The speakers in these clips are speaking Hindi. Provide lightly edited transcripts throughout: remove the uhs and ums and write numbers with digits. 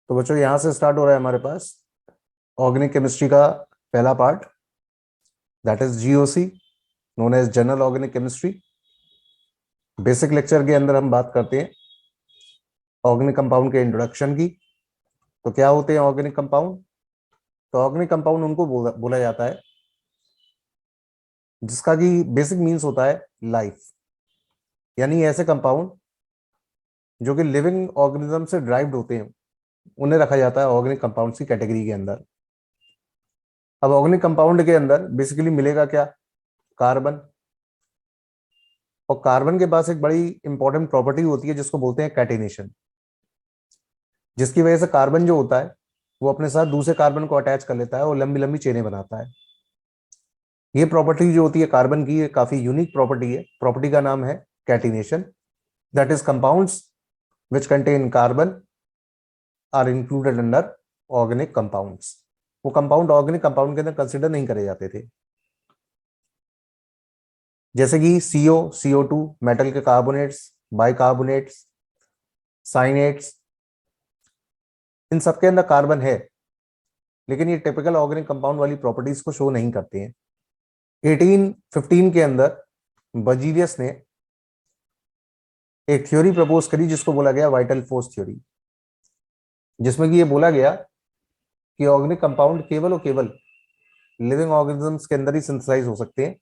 तो बच्चों यहाँ से स्टार्ट हो रहा है हमारे पास ऑर्गेनिक केमिस्ट्री का पहला part, that is GOC, known as general organic chemistry. Basic lecture के अंदर हम बात करते हैं ऑर्गेनिक कंपाउंड के इंट्रोडक्शन की। तो क्या होते हैं ऑर्गेनिक कंपाउंड? तो ऑर्गेनिक कंपाउंड उनको बोला जाता है जिसका कि बेसिक मीन्स होता है लाइफ, यानी ऐसे कंपाउंड जो कि लिविंग ऑर्गेनिज्म से ड्राइव्ड होते हैं उन्हें रखा जाता है ऑर्गेनिक कंपाउंड्स की कैटेगरी के अंदर। अब ऑर्गेनिक कंपाउंड के अंदर बेसिकली मिलेगा क्या? कार्बन। और कार्बन के पास एक बड़ी इंपॉर्टेंट प्रॉपर्टी होती है जिसको बोलते हैं कैटिनेशन, जिसकी वजह से कार्बन जो होता है वो अपने साथ दूसरे कार्बन को अटैच कर लेता है और लंबी लंबी चेनें बनाता है। ये प्रॉपर्टी जो होती है कार्बन की, ये काफी यूनिक प्रॉपर्टी है। प्रॉपर्टी का नाम है catenation. That is compounds which contain carbon are included under organic compounds. वो कंपाउंड ऑर्गेनिक कंपाउंड के अंदर कंसिडर नहीं करे जाते थे, जैसे कि CO, CO2, मेटल के कार्बोनेट्स, बाइकार्बोनेट्स, साइनेट्स, इन सबके अंदर कार्बन है, लेकिन ये टिपिकल ऑर्गेनिक कंपाउंड वाली प्रॉपर्टीज को शो नहीं करते हैं। 1815 के अंदर बर्जीलियस ने एक थ्योरी प्रपोज करी जिसको बोला गया वाइटल फोर्स थ्योरी, जिसमें कि ये बोला गया कि ऑर्गेनिक कंपाउंड केवल और केवल लिविंग ऑर्गेनिजम्स के अंदर ही सिंथेसाइज हो सकते हैं,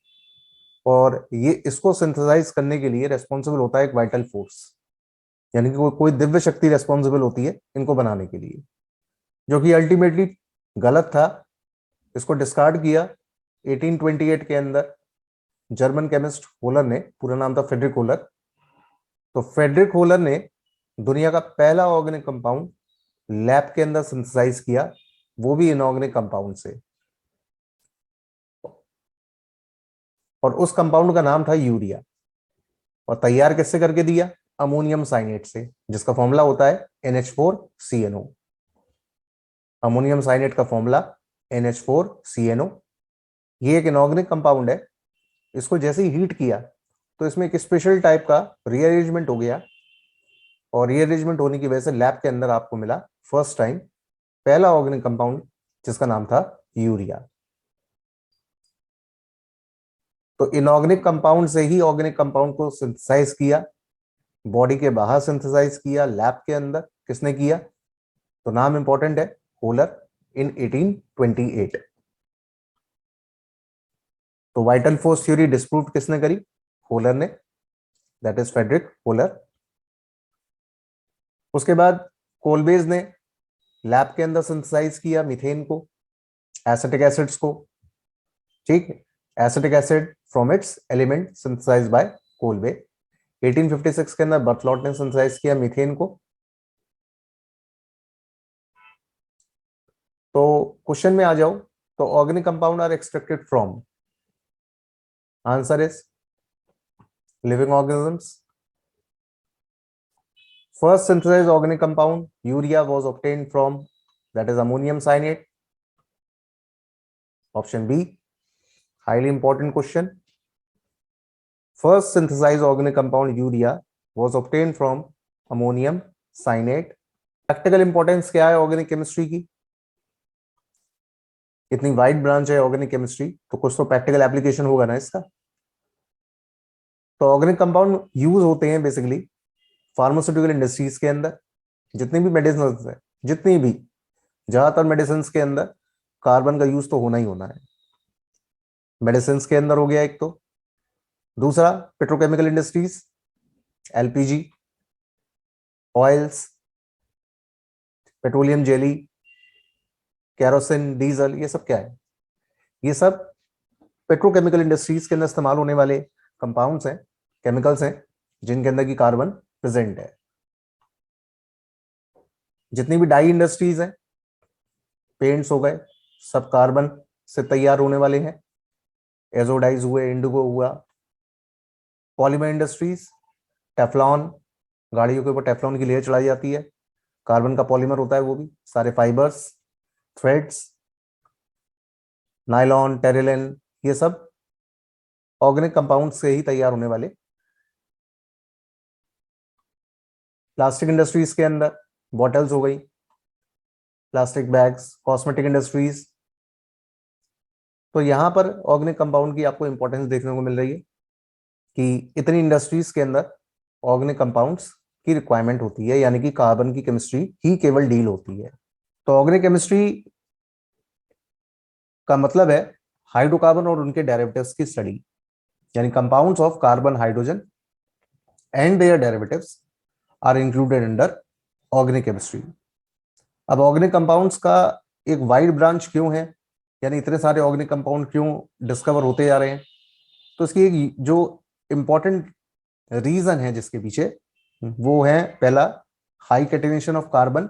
और ये इसको सिंथेसाइज करने के लिए रेस्पॉन्सिबल होता है एक वाइटल फोर्स, यानी कि कोई दिव्य शक्ति रेस्पॉन्सिबल होती है इनको बनाने के लिए, जो कि अल्टीमेटली गलत था। इसको डिस्कार्ड किया 1828 के अंदर जर्मन केमिस्ट होलर ने, पूरा नाम था फ्रेडरिक होलर। तो फ्रेडरिक होलर ने दुनिया का पहला ऑर्गेनिक कंपाउंड लैब के अंदर सिंथेसाइज किया, वो भी इनऑर्गेनिक कंपाउंड से, और उस कंपाउंड का नाम था यूरिया। और तैयार किससे करके दिया? अमोनियम साइनेट से, जिसका फॉर्मूला होता है NH4CNO। अमोनियम साइनेट का फॉर्मूला NH4CNO। ये एक इनऑर्गेनिक कंपाउंड है। इसको जैसे ही हीट किया तो इसमें एक स्पेशल टाइप का रीअरेंजमेंट हो गया, और रीअरेंजमेंट होने की वजह से लैब के अंदर आपको मिला फर्स्ट टाइम पहला ऑर्गेनिक कंपाउंड जिसका नाम था यूरिया। तो इनऑर्गेनिक कंपाउंड से ही ऑर्गेनिक कंपाउंड को सिंथेसाइज किया, बॉडी के बाहर सिंथेसाइज किया, लैब के अंदर किसने किया? तो नाम इंपॉर्टेंट है, होलर, इन 1828। तो वाइटल फोर्स थ्योरी डिस्प्रूव किसने करी? होलर ने, दैट इज फ्रेडरिक होलर। उसके बाद कोलबेज ने लैब के अंदर सिंथेसाइज किया मीथेन को, एसिटिक एसिड्स को, ठीक है, acetic acid from its element synthesized by Kolbe. 1856 के अंदर बर्थलॉट ने सिंथेसाइज किया मीथेन को। तो क्वेश्चन में आ जाओ, तो organic compound are extracted from, answer is living organisms. First synthesized organic compound, urea, was obtained from, that is ammonium cyanate. Option B, highly important question. First synthesized organic compound, urea, was obtained from ammonium cyanate. Practical importance क्या है ऑर्गेनिक केमिस्ट्री की? इतनी वाइड ब्रांच है ऑर्गेनिक केमिस्ट्री, तो कुछ तो प्रैक्टिकल एप्लीकेशन होगा ना इसका। तो ऑर्गेनिक कंपाउंड यूज होते हैं बेसिकली फार्मास्यूटिकल इंडस्ट्रीज के अंदर। जितनी भी मेडिसिन है, जितनी भी, ज्यादातर मेडिसिन के अंदर कार्बन का यूज तो होना ही होना है। मेडिसिन के अंदर हो गया एक तो, दूसरा petrochemical industries, LPG, oils, petroleum jelly, kerosene, diesel, ये सब क्या है? ये सब पेट्रोकेमिकल इंडस्ट्रीज के अंदर इस्तेमाल होने वाले कंपाउंड्स हैं, केमिकल्स हैं, जिनके अंदर की कार्बन प्रेजेंट है। जितनी भी डाई इंडस्ट्रीज हैं, पेंट्स हो गए, सब कार्बन से तैयार होने वाले हैं, एजोडाइज हुए, इंडिगो हुआ। पॉलीमर इंडस्ट्रीज, टेफ्लॉन, गाड़ियों के ऊपर टेफ्लॉन की लेयर चढ़ाई जाती है, कार्बन का पॉलीमर होता है वो भी। सारे फाइबर्स, थ्रेड्स, नायलॉन, टेरिलिन, ये सब ऑर्गेनिक कंपाउंड से ही तैयार होने वाले। प्लास्टिक इंडस्ट्रीज के अंदर बॉटल्स हो गई, प्लास्टिक बैग्स, कॉस्मेटिक इंडस्ट्रीज। तो यहां पर ऑर्गेनिक कंपाउंड की आपको इंपॉर्टेंस देखने को मिल रही है कि इतनी इंडस्ट्रीज के अंदर ऑर्गेनिक कंपाउंड्स की रिक्वायरमेंट होती है, यानी कि कार्बन की केमिस्ट्री ही केवल डील होती है। तो ऑर्गेनिक केमिस्ट्री का मतलब है हाइड्रोकार्बन और उनके डेरिवेटिव्स की स्टडी, यानी compounds of carbon, hydrogen and their derivatives are included under organic chemistry. अब ऑर्गेनिक कंपाउंड्स का एक वाइड ब्रांच क्यों है, यानी इतने सारे ऑर्गेनिक कंपाउंड क्यों डिस्कवर होते जा रहे हैं? तो इसकी एक जो इंपॉर्टेंट रीजन है जिसके पीछे, वो है पहला high catenation of carbon,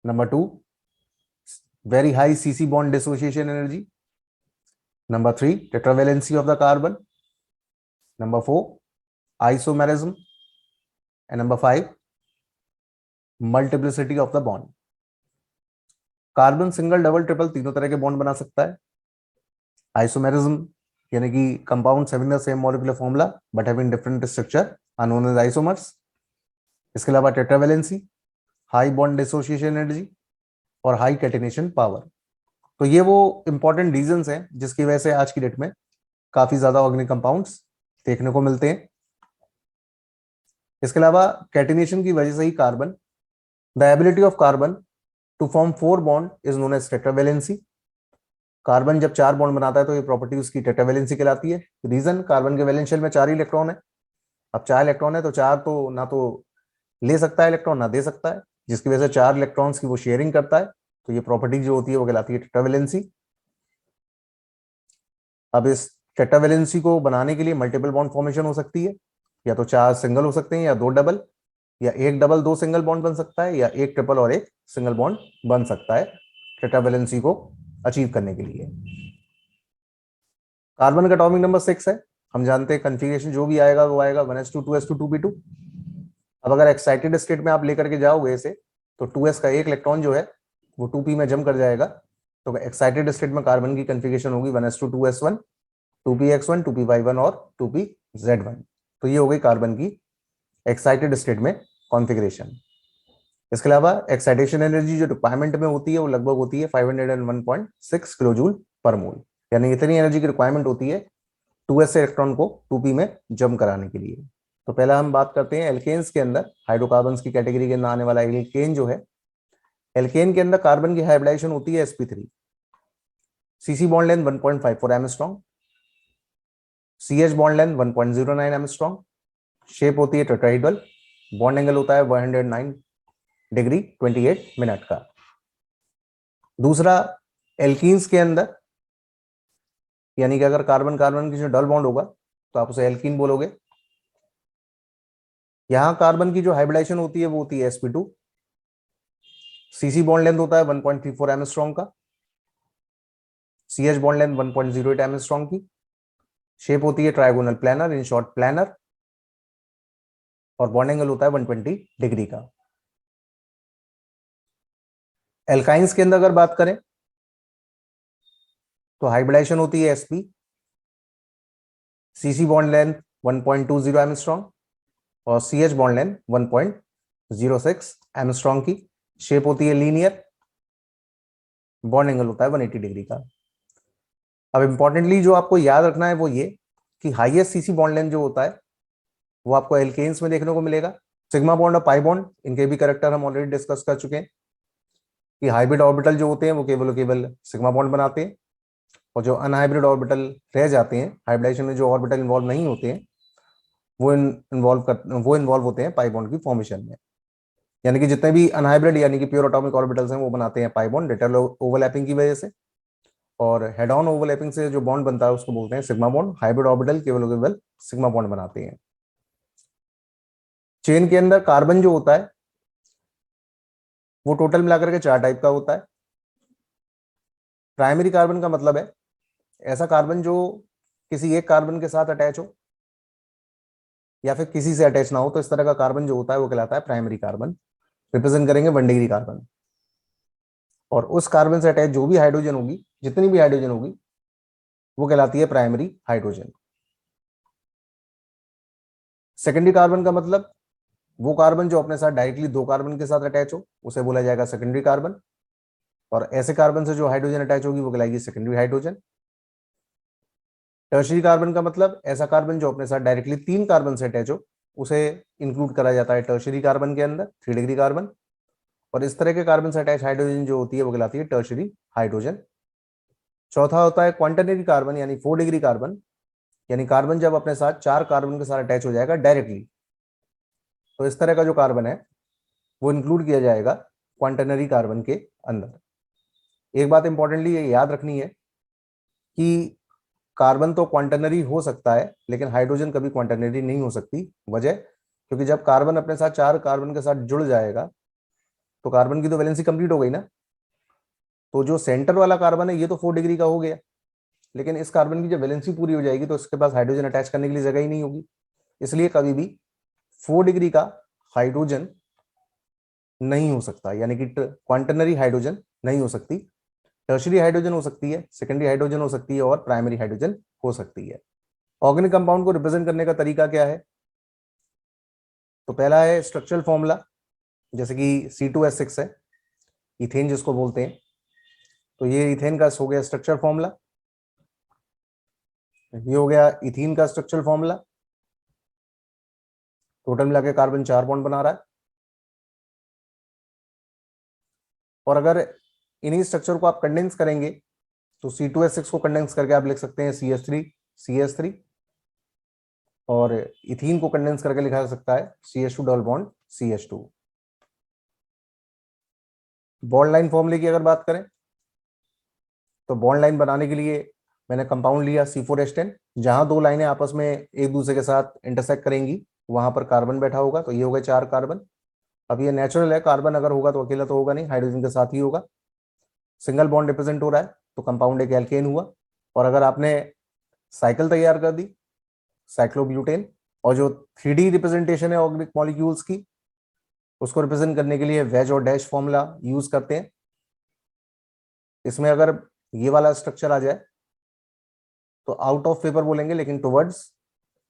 number 2 very high CC bond dissociation energy, number 3 tetravalency of the carbon, number 4 isomerism and number 5 multiplicity of the bond. Carbon single, double, triple तीनों तरह के बॉन्ड बना सकता है। आइसोमेरिज्म यानी कि compounds having the same molecular formula but having different structure are known as isomers. इसके अलावा tetravalency, high bond dissociation energy और हाई कैटिनेशन पावर। तो ये वो इंपॉर्टेंट रीजंस हैं जिसकी वजह से आज की डेट में काफी ज्यादा ऑर्गेनिक कंपाउंड्स देखने को मिलते हैं। इसके अलावा कैटिनेशन की वजह से ही carbon, the ability of carbon to form 4 bond is known as tetravalency. Carbon जब 4 बॉन्ड बनाता है तो ये प्रॉपर्टी उसकी टेट्रावेलेंसी कहलाती है। रीजन, कार्बन के वैलेंस शेल में 4 इलेक्ट्रॉन है। अब 4 इलेक्ट्रॉन है तो 4 तो ना तो ले सकता है इलेक्ट्रॉन, ना दे सकता है, जिसकी वजह से 4 इलेक्ट्रॉन्स की वो शेयरिंग करता है। तो ये प्रॉपर्टी जो होती है वो कहलाती है टेट्रावेलेंसी। अब इस टेट्रावेलेंसी को बनाने के लिए मल्टीपल बॉन्ड फॉर्मेशन हो सकती है, या तो 4 सिंगल हो सकते हैं या 2 डबल, या 1 डबल 2 सिंगल बॉन्ड बन सकता है, या 1 ट्रिपल और 1 सिंगल बॉन्ड बन सकता है टेट्रावेलेंसी को अचीव करने के लिए। कार्बन का एटॉमिक नंबर 6 है। हम जानते हैं कन्फिग्रेशन जो भी आएगा वो आएगा 1s2 2s2 2p2। अब अगर एक्साइटेड स्टेट में आप लेकर के जाओगे इसे, तो 2s का एक इलेक्ट्रॉन जो है वो 2p में जम कर जाएगा। तो एक्साइटेड स्टेट में कार्बन की कन्फिग्रेशन होगी 1s2 2s1 2px1 2py1 और 2pz1। तो ये हो गई कार्बन की एक्साइटेड स्टेट में कॉन्फ़िगरेशन। इसके अलावा एक्साइटेशन एनर्जी जो रिक्वायरमेंट में होती है वो लगभग होती है 501.6 किलो जूल पर मोल, यानी इतनी एनर्जी की रिक्वायरमेंट होती है 2s से इलेक्ट्रॉन को 2p में जम कराने के लिए। तो पहला हम बात करते हैं एल्केन्स के अंदर हाइड्रोकार्बन्स की कैटेगरी के अंदर आने वाला एल्केन जो है। एल्केन के अंदर कार्बन की हाइब्रिडाइजेशन होती है sp3, cc bond length 1.54 angstrom, ch bond length 1.09 angstrom, shape होती है टेट्राहेड्रल, बॉन्ड एंगल होता है 109 डिग्री 28 मिनट का। दूसरा, एल्कीन्स के अंदर, यानी कि अगर कार्बन कार्बन की जो डबल बॉन्ड होगा तो आप उसे एल्कीन बोलोगे। यहां कार्बन की जो हाइब्रिडाइजेशन होती है वो होती है sp2, cc बॉन्ड लेंथ होता है 1.34 एंगस्ट्रॉम का, ch बॉन्ड लेंथ 1.08 एंगस्ट्रॉम की, शेप होती है trigonal planar, in short planar, और बॉन्ड एंगल होता है 120 डिग्री का। एल्काइंस के अंदर अगर बात करें तो हाइब्रिडाइजेशन होती है sp, cc bond length 1.20 angstrom और ch बॉन्ड लेंथ 1.06 एंगस्ट्रॉम की, शेप होती है लीनियर, बॉन्ड एंगल होता है 180 डिग्री का। अब इंपॉर्टेंटली जो आपको याद रखना है वो ये कि हाईएस्ट सीसी बॉन्ड लेंथ जो होता है वो आपको एल्केन्स में देखने को मिलेगा। सिग्मा बॉन्ड और पाई बॉन्ड, इनके भी कैरेक्टर हम ऑलरेडी डिस्कस कर चुके हैं कि हाइब्रिड ऑर्बिटल जो होते हैं वो केवल सिग्मा बॉन्ड बनाते हैं, और जो अनहाइब्रिड ऑर्बिटल रह जाते हैं, हाइब्रिडाइजेशन में जो ऑर्बिटल इन्वॉल्व नहीं होते हैं, वो इन्वॉल्व होते हैं पाई बॉन्ड की फॉर्मेशन में। यानी कि जितने भी अनहाइब्रिड यानी कि प्योर एटॉमिक ऑर्बिटल्स हैं वो बनाते हैं पाई बॉन्ड डेटल ओवरलैपिंग की वजह से, और हेड ऑन ओवरलैपिंग से जो बॉन्ड बनता है उसको बोलते हैं सिग्मा बॉन्ड। हाइब्रिड ऑर्बिटल केवल सिग्मा बॉन्ड बनाते हैं। चेन के अंदर कार्बन जो होता है वो टोटल मिलाकर के 4 टाइप का होता है। प्राइमरी कार्बन का मतलब है ऐसा कार्बन जो किसी एक कार्बन के साथ अटैच हो या फिर किसी से अटैच ना हो, तो इस तरह का कार्बन जो होता है वो कहलाता है प्राइमरी कार्बन। रिप्रेजेंट करेंगे 1 डिग्री कार्बन, और उस कार्बन से अटैच जो भी हाइड्रोजन होगी, जितनी भी हाइड्रोजन होगी, वो कहलाती है प्राइमरी हाइड्रोजन। सेकेंडरी कार्बन का मतलब वो कार्बन जो अपने साथ डायरेक्टली दो कार्बन के साथ अटैच हो उसे बोला जाएगा सेकेंडरी कार्बन, और ऐसे कार्बन से जो हाइड्रोजन अटैच होगी वो कहलाएगी सेकेंडरी हाइड्रोजन। टर्शियरी कार्बन का मतलब ऐसा कार्बन जो अपने साथ डायरेक्टली तीन कार्बन से अटैच हो उसे इंक्लूड करा जाता है टर्शियरी कार्बन के अंदर, 3 डिग्री कार्बन। और इस तरह के कार्बन से अटैच हाइड्रोजन जो होती है वो कहलाती है टर्शियरी हाइड्रोजन। चौथा होता है क्वांटरनरी कार्बन यानी 4 डिग्री कार्बन, यानी कार्बन जब अपने साथ चार कार्बन के साथ अटैच हो जाएगा डायरेक्टली, तो इस तरह का जो कार्बन है वो इंक्लूड किया जाएगा क्वांटरनरी कार्बन के अंदर। एक बात इंपॉर्टेंटली ये याद रखनी है कि कार्बन तो क्वांटरनरी हो सकता है लेकिन हाइड्रोजन कभी क्वांटरनरी नहीं हो सकती। वजह, क्योंकि जब कार्बन अपने साथ चार कार्बन के साथ जुड़ जाएगा तो कार्बन की तो वैलेंसी कंप्लीट हो गई ना, तो जो सेंटर वाला कार्बन है ये तो 4 डिग्री का हो गया, लेकिन इस कार्बन की जब वैलेंसी पूरी हो जाएगी तो इसके पास हाइड्रोजन अटैच करने के लिए जगह ही नहीं होगी। इसलिए कभी भी 4 डिग्री का हाइड्रोजन नहीं हो सकता, यानी कि क्वांटरनरी हाइड्रोजन नहीं हो सकती। टर्शियरी हाइड्रोजन हो सकती है, सेकेंडरी हाइड्रोजन हो सकती है और प्राइमरी हाइड्रोजन हो सकती है। ऑर्गेनिक कंपाउंड को रिप्रेजेंट करने का तरीका क्या है? तो पहला है स्ट्रक्चरल फॉर्मूला, जैसे कि C2H6 है, इथेन जिसको बोलते हैं, तो ये इथेन का हो गया स्ट्रक्चर फॉर्मूला। ये हो गया इथीन का स्ट्रक्चरल फॉर्मूला। टोटल मिला के कार्बन 4 बॉन्ड बना रहा है। और अगर इन्हीं स्ट्रक्चर को आप कंडेंस करेंगे तो C2H6 को कंडेंस करके आप लिख सकते हैं CH3 और इथीन को कंडेंस करके लिखा जा सकता है CH2 double bond CH2। Bond line फॉर्मूले की अगर बात करें तो बॉन्ड लाइन बनाने के लिए मैंने कंपाउंड लिया C4H10, जहां दो लाइनें आपस में एक दूसरे के साथ इंटरसेक्ट करेंगी वहां पर कार्बन बैठा होगा, तो ये हो गए 4 कार्बन। अब ये नेचुरल है, कार्बन अगर होगा तो अकेला तो होगा नहीं, हाइड्रोजन के साथ ही होगा। सिंगल बॉन्ड रिप्रेजेंट हो रहा है तो कंपाउंड एक एल्केन हुआ। और अगर आपने साइकिल तैयार कर दी, साइक्लोब्यूटेन, और जो 3D रिप्रेजेंटेशन है ऑर्गेनिक मॉलिक्यूल्स की उसको रिप्रेजेंट करने के लिए वेज और डैश फॉर्मूला यूज करते हैं। इसमें अगर ये वाला स्ट्रक्चर आ जाए तो आउट ऑफ पेपर बोलेंगे लेकिन टुवर्ड्स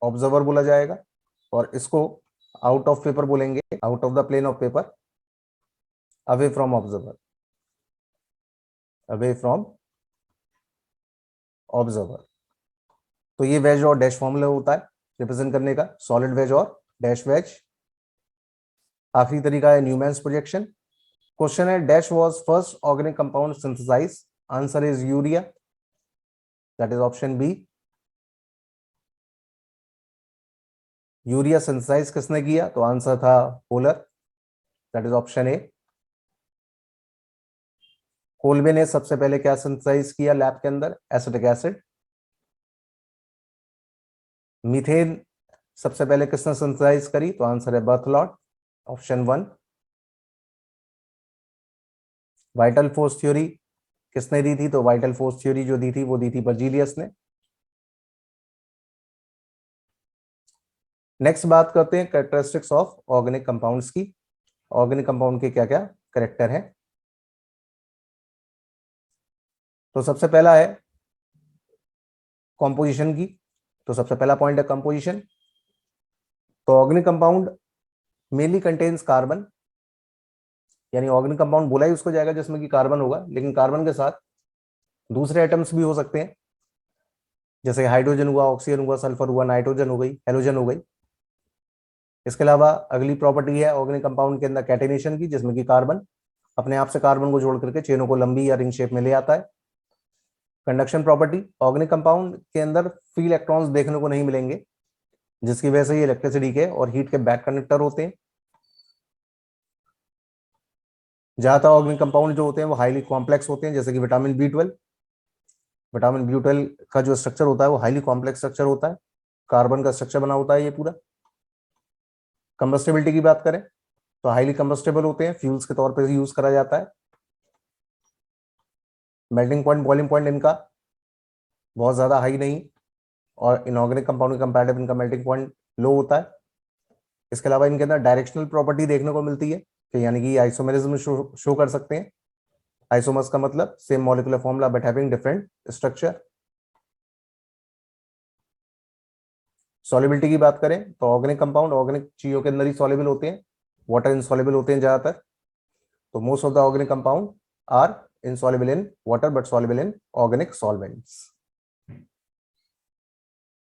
ऑब्जर्वर बोला जाएगा, और इसको आउट ऑफ पेपर बोलेंगे, out of the plane of paper, away from observer, away from observer. तो ये वेज और डैश फॉर्मूला होता है रिप्रेजेंट करने का, सॉलिड वेज और डैश वेज। आखिरी तरीका है न्यूमैन्स प्रोजेक्शन। क्वेश्चन है dash was first organic compound synthesize, answer is urea, that is option B. Urea synthesize किसने किया? तो आंसर था पोलर, that is option A. Kolbe ने सबसे पहले क्या सिंथेसाइज किया लैब के अंदर? Acetic acid. मीथेन सबसे पहले किसने सिंथेसाइज करी? तो आंसर है बर्थलॉट, ऑप्शन 1। वाइटल फोर्स थ्योरी किसने दी थी? तो वाइटल फोर्स थ्योरी जो दी थी वो दी थी बर्जीलियस ने। नेक्स्ट बात करते हैं कैरेक्टरिस्टिक्स ऑफ ऑर्गेनिक कंपाउंड्स की। ऑर्गेनिक कंपाउंड के क्या क्या कैरेक्टर हैं? तो सबसे पहला है कॉम्पोजिशन की। तो सबसे पहला पॉइंट है कंपोजिशन। तो organic compound mainly contains carbon, यानी ऑर्गेनिक कंपाउंड बोला ही उसको जाएगा जिसमें कि कार्बन होगा, लेकिन कार्बन के साथ दूसरे एटम्स भी हो सकते हैं, जैसे हाइड्रोजन हुआ, ऑक्सीजन हुआ, सल्फर हुआ, नाइट्रोजन हो गई, हेलोजन हो गई। इसके अलावा अगली प्रॉपर्टी है ऑर्गेनिक कंपाउंड के अंदर कैटेनेशन की, जिसमें कि कार्बन अपने आप से कार्बन को जोड़ करके चेनों को लंबी या रिंग शेप में ले आता है। कंडक्शन प्रॉपर्टी, ऑर्गेनिक कंपाउंड के अंदर फ्री इलेक्ट्रॉन्स देखने को नहीं मिलेंगे, जिसकी वजह से ये इलेक्ट्रिसिटी के और हीट के बैक कंडक्टर होते हैं। ज्यादातर ऑर्गेनिक कंपाउंड जो होते हैं वो हाईली कॉम्प्लेक्स होते हैं, जैसे कि विटामिन B12 का जो स्ट्रक्चर होता है वो हाईली कॉम्प्लेक्स स्ट्रक्चर होता है, कार्बन का स्ट्रक्चर बना होता है ये पूरा। कंबस्टेबिलिटी की बात करें तो हाईली कंबस्टेबल होते हैं, फ्यूल्स के तौर पर यूज करा जाता है। मेल्टिंग पॉइंट, बॉइलिंग पॉइंट इनका बहुत ज्यादा हाई नहीं, और इनऑर्गेनिक कंपाउंड के कंपैरेटिव इनका मेल्टिंग पॉइंट लो होता है। इसके अलावा इनके अंदर डायरेक्शनल प्रॉपर्टी देखने को मिलती है, कि यानी कि आइसोमेरिज्म शो कर सकते हैं। आइसोमर्स का मतलब same molecular formula but having different structure. Solubility की बात करें तो ऑर्गेनिक कंपाउंड ऑर्गेनिक चीजों के अंदर ही सॉल्युबल होते हैं, वाटर इनसॉल्युबल होते हैं ज्यादातर। तो most of the organic compound are insoluble in water but soluble in organic solvents।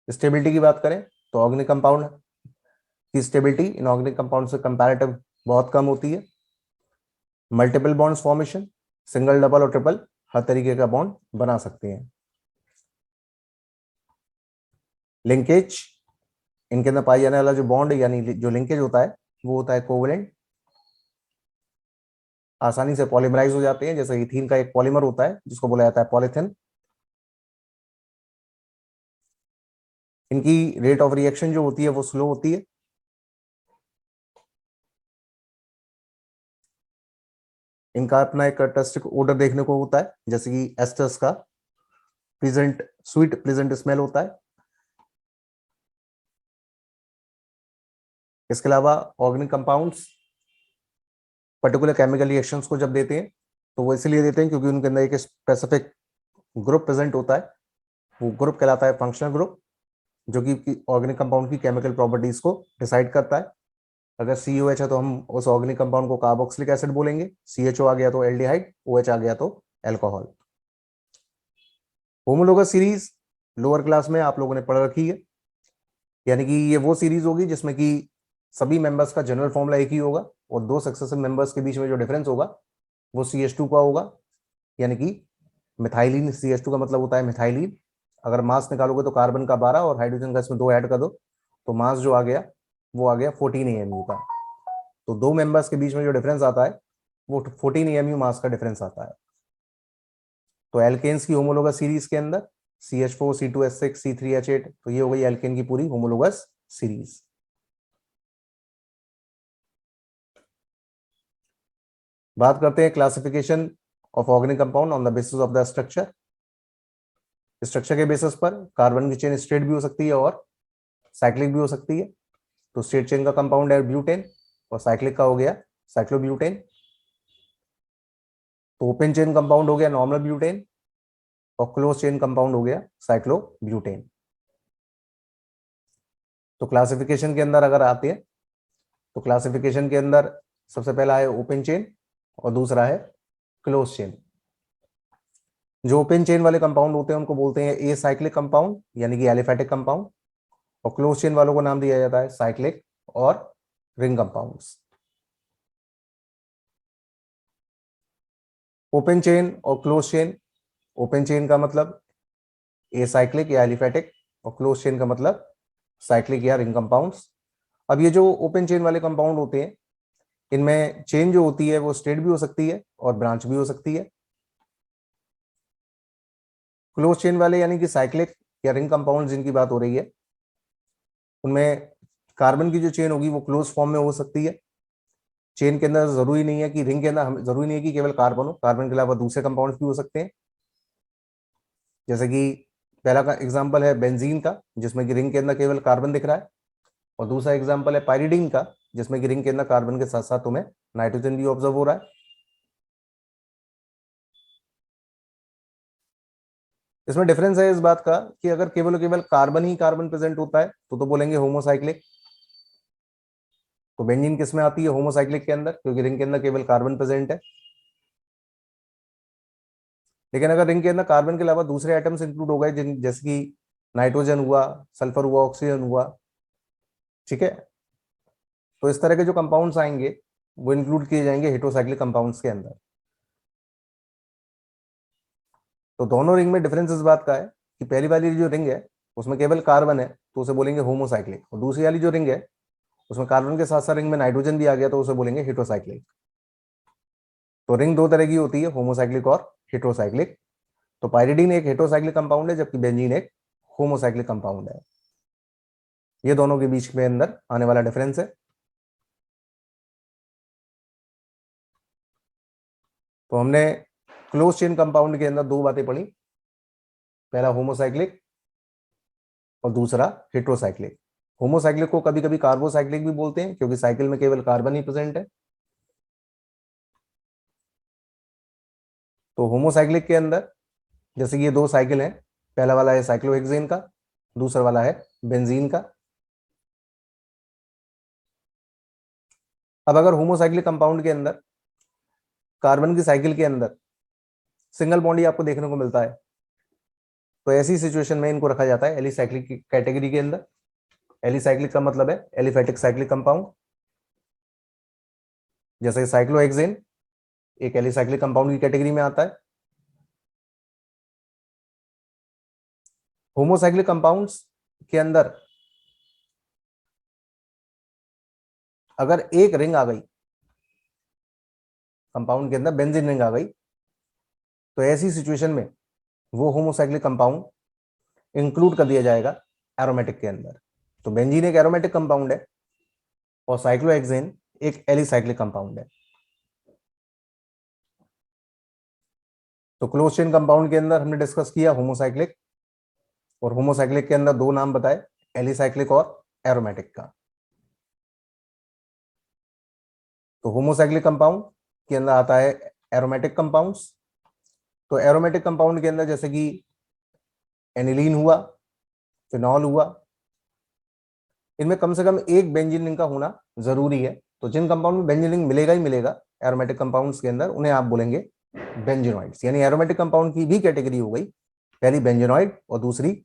Stability की बात करें तो ऑर्गेनिक कंपाउंड की स्टेबिलिटी इन ऑर्गेनिक कंपाउंड से कंपैरेटिव बहुत कम होती है। Multiple bonds formation, single double और ट्रिपल हर तरीके का बॉन्ड बना सकते हैं। लिंकेज, इनके अंदर पाई जाने वाला जो बॉन्ड यानी जो लिंकेज होता है वो होता है कोवेलेंट, आसानी से पॉलीमराइज हो जाते हैं। जैसे इथीन का एक पॉलीमर होता है जिसको बोला जाता है पॉलीथिन। इनकी रेट ऑफ रिएक्शन जो होती है वो स्लो होती है। इनका अपना एक कैरेक्टरिस्टिक ओडर देखने को होता है, जैसे कि एस्टर्स का प्रेजेंट स्वीट प्लेजेंट स्मेल होता है। इसके अलावा organic compounds particular chemical reactions को जब देते हैं तो वो इसलिए देते हैं क्योंकि उनके अंदर एक स्पेसिफिक ग्रुप प्रेजेंट होता है, वो ग्रुप कहलाता है फंक्शनल ग्रुप, जो कि ऑर्गेनिक कंपाउंड की केमिकल प्रॉपर्टीज को डिसाइड करता है। अगर COH है तो हम उस ऑर्गेनिक कंपाउंड को कार्बोक्सिलिक एसिड बोलेंगे, CHO आ गया तो एल्डिहाइड, OH आ गया तो alcohol. Homologous series lower class में आप लोगों ने पढ़ रखी है, यानी कि ये वो सीरीज होगी जिसमें कि सभी मेंबर्स का जनरल फॉर्मूला एक ही होगा और दो सक्सेसिव मेंबर्स के बीच में जो डिफरेंस होगा वो CH2 का होगा, यानी कि मिथाइलिन। CH2 का मतलब होता है मिथाइलिन। अगर मास निकालोगे तो कार्बन का 12 और हाइड्रोजन का इसमें 2 ऐड कर दो तो मास जो आ गया वो आ गया 14 AMU का। तो दो मेंबर्स के बीच में जो डिफरेंस आता है वो 14 AMU मास का डिफरेंस आता है। तो एल्केन्स की होमोलोगस सीरीज के अंदर CH4 C2H6 C3H8, तो ये हो गई एल्केन की पूरी होमोलोगस सीरीज। बात करते हैं classification of organic compound on the basis of the structure. Structure के बेसिस पर कार्बन की चेन स्ट्रेट भी हो सकती है और साइक्लिक भी हो सकती है। तो स्ट्रेट चेन का कंपाउंड है ब्यूटेन और साइक्लिक का हो गया साइक्लोब्यूटेन। तो ओपन चेन कंपाउंड हो गया नॉर्मल ब्यूटेन और क्लोज चेन कंपाउंड हो गया साइक्लोब्यूटेन। तो क्लासिफिकेशन के अंदर अगर आते हैं तो क्लासिफिकेशन के अंदर सबसे पहला है ओपन चेन और दूसरा है क्लोज चेन। जो ओपन चेन वाले कंपाउंड होते हैं उनको बोलते हैं ए साइक्लिक कंपाउंड यानी कि एलिफेटिक कंपाउंड, और क्लोज चेन वालों को नाम दिया जाता है साइक्लिक और रिंग कंपाउंड्स। ओपन चेन और क्लोज चेन, ओपन चेन का मतलब ए साइक्लिक या एलिफेटिक और क्लोज चेन का मतलब साइक्लिक या रिंग कंपाउंड्स। अब ये जो ओपन चेन वाले कंपाउंड होते हैं इनमें चेन जो होती है वो स्ट्रेट भी हो सकती है और ब्रांच भी हो सकती है। क्लोज चेन वाले यानी कि साइक्लिक या रिंग कंपाउंड जिनकी बात हो रही है उनमें कार्बन की जो चेन होगी वो क्लोज फॉर्म में हो सकती है। चेन के अंदर जरूरी नहीं है कि रिंग के अंदर जरूरी नहीं है कि केवल कार्बन हो, कार्बन के अलावा दूसरे कंपाउंड्स भी हो सकते हैं। जैसे कि पहला का एग्जांपल है बेंजीन का जिसमें कि रिंग के अंदर केवल कार्बन दिख रहा है, और दूसरा एग्जांपल है पाइरिडीन का जिसमें कि रिंग के अंदर कार्बन के साथ साथ तुम्हें नाइट्रोजन भी ऑब्जर्व हो रहा है। इसमें डिफरेंस है इस बात का कि अगर केवल कार्बन ही कार्बन प्रेजेंट होता है तो बोलेंगे होमोसाइक्लिक। तो बेंजीन किस में आती है? होमोसाइक्लिक के अंदर, क्योंकि रिंग के अंदर केवल कार्बन प्रेजेंट है। लेकिन अगर रिंग के अंदर कार्बन के अलावा दूसरे एटम्स इंक्लूड हो गए जिन जैसे कि नाइट्रोजन हुआ, सल्फर हुआ, ऑक्सीजन हुआ, ठीक है, तो इस तरह के जो कंपाउंड्स आएंगे वो इंक्लूड किए जाएंगे हेटेरोसाइक्लिक कंपाउंड्स के अंदर। तो दोनों रिंग में डिफरेंस इस बात का है कि पहली वाली जो रिंग है उसमें केवल कार्बन है तो उसे बोलेंगे होमोसाइक्लिक, और दूसरी वाली जो रिंग है उसमें कार्बन के साथ साथ रिंग में नाइट्रोजन भी आ गया तो उसे बोलेंगे हेटेरोसाइक्लिक। तो रिंग दो तरह की होती है, होमोसाइक्लिक और हेटेरोसाइक्लिक। तो पाइरिडीन एक हेटेरोसाइक्लिक कंपाउंड है जबकि बेंजीन एक होमोसाइक्लिक कंपाउंड है। ये दोनों के बीच में अंदर आने वाला डिफरेंस है। तो हमने क्लोज चेन कंपाउंड के अंदर दो बातें पढ़ी, पहला होमोसाइक्लिक और दूसरा हेटेरोसाइक्लिक। होमोसाइक्लिक को कभी कभी कार्बोसाइक्लिक भी बोलते हैं क्योंकि साइकिल में केवल कार्बन ही प्रेजेंट है। तो होमोसाइक्लिक के अंदर जैसे कि ये दो साइकिल हैं, पहला वाला है साइक्लोहेक्सेन का, दूसरा वाला है बेंजीन का। अब अगर होमोसाइक्लिक कंपाउंड के अंदर कार्बन की साइकिल के अंदर सिंगल बॉन्ड ही आपको देखने को मिलता है, तो ऐसी सिचुएशन में इनको रखा जाता है एलिसाइक्लिक की कैटेगरी के अंदर। एलिसाइक्लिक का मतलब है एलिफैटिक साइक्लिक कंपाउंड, जैसे साइक्लोहेक्सेन एक एलिसाइक्लिक कंपाउंड की कैटेगरी में आता है। होमोसाइक्लिक कंपाउंड्स के अंदर अगर एक रिंग आ गई, कंपाउंड के अंदर बेंजीन रिंग आ गई, तो ऐसी सिचुएशन में वो होमोसाइक्लिक कंपाउंड इंक्लूड कर दिया जाएगा एरोमेटिक के अंदर। तो बेंजीन एक एरोमेटिक कंपाउंड है और साइक्लोहेक्सेन एक एलिसाइक्लिक कंपाउंड है। तो क्लोज चेन कंपाउंड के अंदर हमने डिस्कस किया होमोसाइक्लिक, और होमोसाइक्लिक के अंदर दो नाम बताए, एलिसाइक्लिक और एरोमेटिक का। तो होमोसाइक्लिक कंपाउंड के अंदर आता है एरोमेटिक कंपाउंड्स। तो एरोमेटिक कंपाउंड के अंदर जैसे कि एनिलीन हुआ, फिनॉल हुआ, इनमें कम से कम एक बेंजीन रिंग का होना जरूरी है। तो जिन कंपाउंड में बेंजीन रिंग मिलेगा ही मिलेगा एरोमेटिक कंपाउंड्स के अंदर, उन्हें आप बोलेंगे बेंजीनॉइड्स। यानी एरोमेटिक कंपाउंड की भी कैटेगरी हो गई, पहली बेंजीनॉइड और दूसरी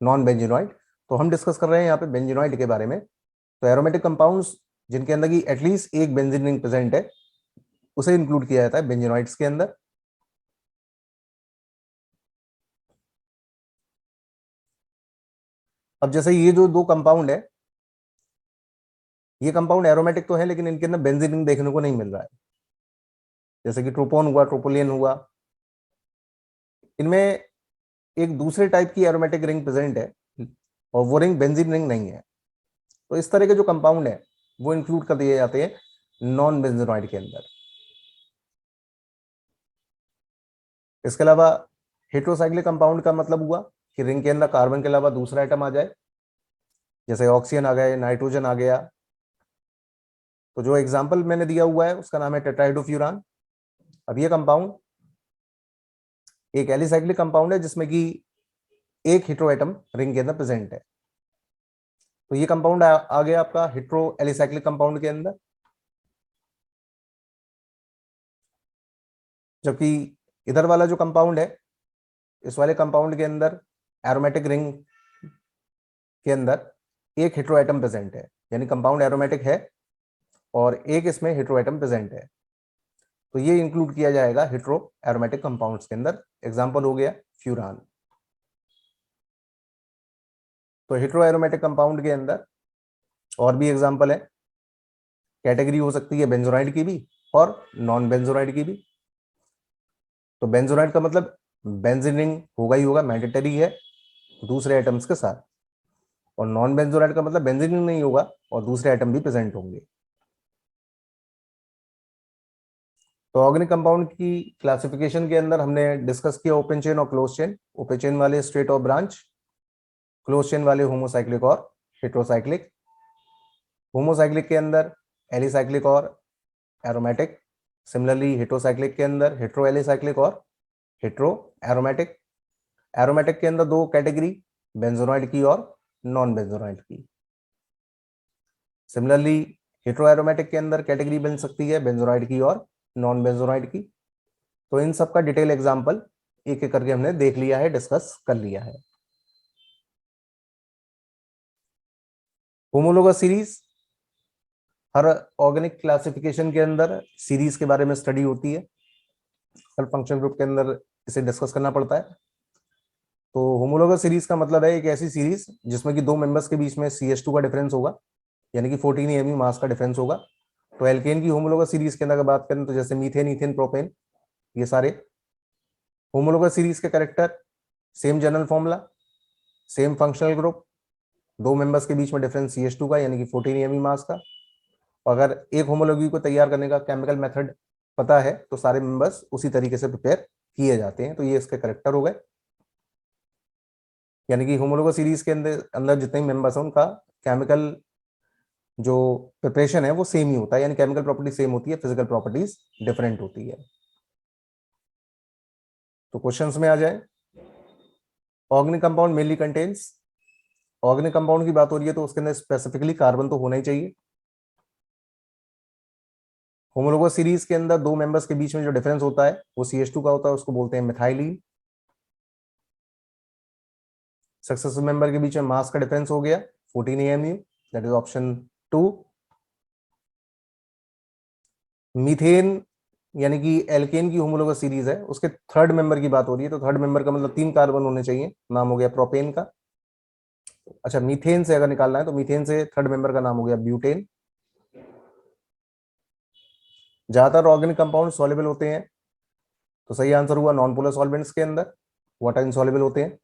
नॉन बेंजीनॉइड। तो हम डिस्कस कर रहे हैं यहाँ पे बेंजीनॉइड के बारे में। तो एरोमेटिक कंपाउंड्स जिनके अंदर की एटलीस्ट एक बेंजीन रिंग प्रेजेंट है, उसे इंक्लूड किया जाता है बेंजीनॉइड्स के अंदर। अब जैसे ये जो दो कंपाउंड है, ये कंपाउंड एरोमेटिक तो है लेकिन इनके अंदर बेंजीन रिंग देखने को नहीं मिल रहा है, जैसे कि ट्रोपोन हुआ, ट्रोपोलियन हुआ, इनमें एक दूसरे टाइप की एरोमेटिक रिंग प्रेजेंट है और वो रिंग बेंजीन रिंग नहीं है। तो इस तरह के जो कंपाउंड है वो इंक्लूड कर दिए जाते हैं नॉन बेंजीनॉइड के अंदर। इसके अलावा हेट्रोसाइक्लिक कंपाउंड का मतलब हुआ कि रिंग के अंदर कार्बन के अलावा दूसरा आइटम आ जाए, जैसे ऑक्सीजन आ गया, नाइट्रोजन आ गया। तो जो एग्जांपल मैंने दिया हुआ है उसका नाम है टेट्राहाइड्रोफ्यूरान। अब ये कंपाउंड एक एलिसाइक्लिक कंपाउंड है जिसमें कि एक हेट्रो एटम रिंग के अंदर प्रेजेंट है। तो ये कंपाउंड आ गया आपका हेट्रो एलिसाइक्लिक कंपाउंड के अंदर। जबकि इधर वाला जो कंपाउंड है, इस वाले कंपाउंड के अंदर एरोमेटिक रिंग के अंदर एक हेट्रो एटम प्रेजेंट है, यानी कंपाउंड एरोमेटिक है और एक इसमें हेट्रो एटम प्रेजेंट है। तो ये इंक्लूड किया जाएगा हेट्रो एरोमेटिक कंपाउंड्स के अंदर। एग्जांपल हो गया फ्यूरान। तो हेट्रो एरोमेटिक कंपाउंड के अंदर और भी एग्जांपल है, कैटेगरी हो सकती है बेंजोनाइड की भी और नॉन बेंजोनाइड की भी। तो बेंजोनाइड का मतलब बेंजीन रिंग होगा ही होगा, मैंडेटरी है दूसरे एटम्स के साथ। और नॉन बेंजोनाइड का मतलब बेंजीन रिंग नहीं होगा और दूसरे एटम भी प्रेजेंट होंगे। तो ऑर्गेनिक कंपाउंड की क्लासिफिकेशन के अंदर हमने डिस्कस किया ओपन चेन और क्लोज चेन। ओपन चेन वाले स्ट्रेट और ब्रांच, क्लोज चेन वाले होमोसाइक्लिक और हेट्रोसाइक्लिक। होमोसाइक्लिक के अंदर एलिसाइक्लिक और एरोमेटिक। सिमिलरली हेट्रोसाइक्लिक के अंदर हेट्रो एलिसाइक्लिक और हेट्रो एरोमेटिक। एरोमेटिक के अंदर दो कैटेगरी, बेंजोनाइड की और नॉन बेंजोनाइड की। सिमिलरली हेट्रो एरोमेटिक के अंदर कैटेगरी बन सकती है बेंजोनाइड की और नॉन बेंजोनाइड की। तो इन सब का डिटेल एग्जांपल एक एक करके हमने देख लिया है, डिस्कस कर लिया है। होमोलोगस सीरीज, हर ऑर्गेनिक क्लासिफिकेशन के अंदर सीरीज के बारे में स्टडी होती है, हर फंक्शन ग्रुप के अंदर इसे डिस्कस करना पड़ता है। तो होमोलोगस सीरीज का मतलब है एक ऐसी सीरीज जिसमें कि दो मेंबर्स के बीच में CH2 का डिफरेंस होगा, यानी कि 14 एमई मास का डिफरेंस होगा। तो एल्केन की होमोलोगस सीरीज के अंदर अगर बात करें तो जैसे मीथेन, इथेन, प्रोपेन, ये सारे होमोलोगस सीरीज के character, same general formula, same functional group, दो मेंबर्स के बीच में डिफरेंस CH2 का यानी कि 14 एमई मास का। अगर एक होमोलॉगी को तैयार करने का केमिकल मेथड पता है तो सारे मेंबर्स उसी तरीके से प्रिपेयर किए जाते हैं। तो ये इसके करेक्टर हो गए, यानी कि होमोलोगस सीरीज के अंदर अंदर जितने मेंबर्स हैं उनका केमिकल जो प्रिपरेशन है वो सेम ही होता है, यानी केमिकल प्रॉपर्टी सेम होती है, फिजिकल प्रॉपर्टीज डिफरेंट होती है। तो क्वेश्चंस में आ जाए, organic compound mainly contains, organic compound की बात हो रही है तो उसके अंदर स्पेसिफिकली कार्बन तो होना ही चाहिए। होमोलोगस सीरीज के अंदर दो मेंबर्स के बीच में जो डिफरेंस होता है वो CH2 का होता है, उसको बोलते हैं मिथाइलिन। सक्सेसिव मेंबर के बीच में मास का डिफरेंस हो गया 14 AMU, that is option 2। Methane यानी कि एल्केन की होमोलोगस सीरीज है, उसके थर्ड मेंबर की बात हो रही है, तो थर्ड मेंबर का मतलब 3 कार्बन होने चाहिए, नाम हो गया प्रोपेन का। अच्छा, मीथेन से अगर निकालना है तो मीथेन से थर्ड मेंबर का नाम हो गया ब्यूटेन। ज्यादातर ऑर्गेनिक कंपाउंड सॉल्युबल होते हैं, तो सही आंसर हुआ नॉन पोलर सॉल्वेंट्स के अंदर, वाटर इनसॉल्युबल होते हैं।